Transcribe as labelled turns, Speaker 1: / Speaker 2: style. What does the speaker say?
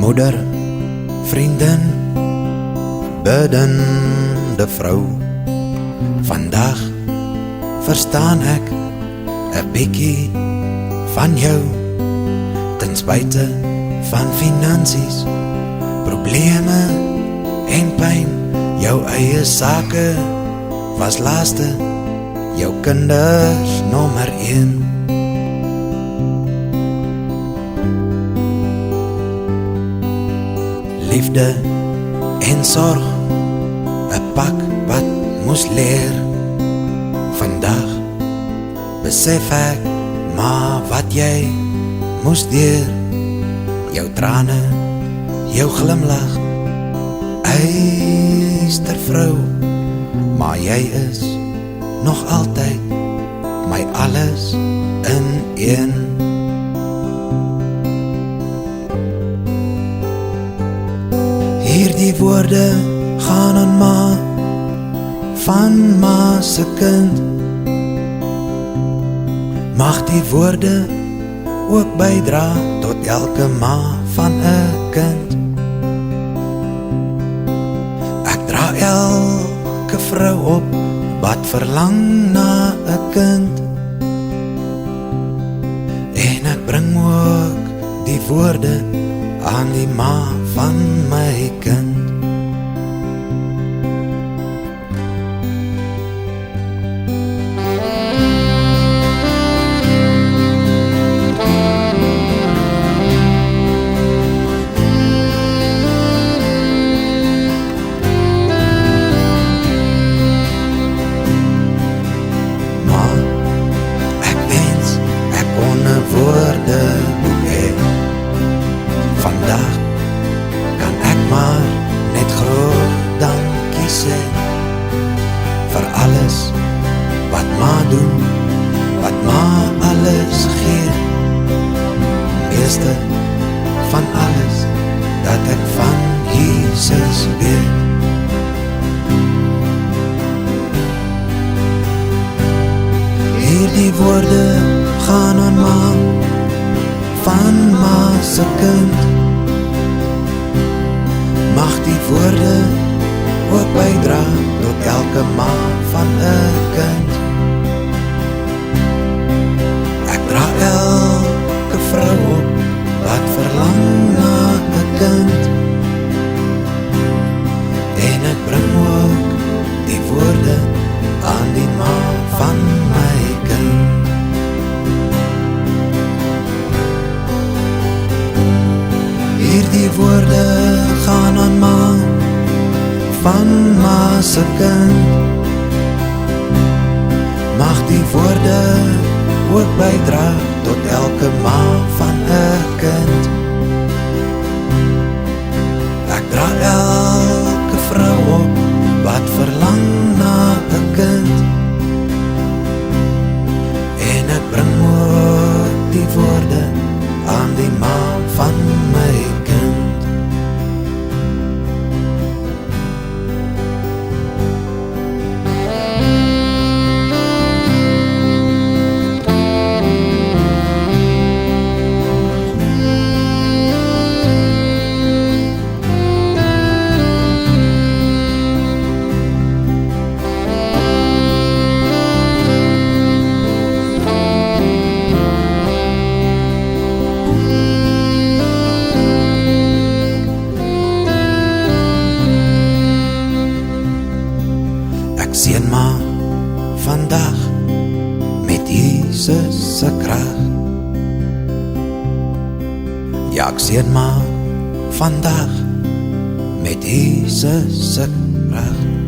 Speaker 1: Moeder, vriendin, bidende vrou. Vandag verstaan ek 'n bietjie van jou. Ten spyte van finansies, probleme en pyn. Jou eie sake was laaste, jou kinders nommer 1. Liefde en sorg, 'n pak wat moes leer. Vandag besef ek maar wat jy moes deur. Jou trane, jou glimlach, eystervrou. Maar jy is nog altyd my alles in een. Hierdie woorde gaan aan ma, van ma se kind. Mag die woorde ook bydra tot elke ma van 'n kind. Ek dra elke vrou op wat verlang na 'n kind. En ek bring ook die woorde aan die ma van my kind. Woordeboek hê. Vandag kan ek maar net groot dankie sê vir alles wat ma doen, wat ma alles gee. Meeste van alles dat ek van Jesus weet. Hierdie woorde gaan aan ma, van ma se kind. Mag die woorde ook bydra tot elke ma van 'n kind. Ek dra elke vrou op wat verlang na 'n kind. En ek bring ook die woorde aan die ma van my kind. Hierdie woorde gaan aan ma, van ma se kind. Mag die woorde ook bydra tot elke ma van 'n kind. Ek dra elke vrou op wat verlang na 'n kind. En ek bring ook die woorde aan die ma van my kind. Ek seën ma vandag met Jesus se krag. Ja, ek seën ma vandag met Jesus se krag.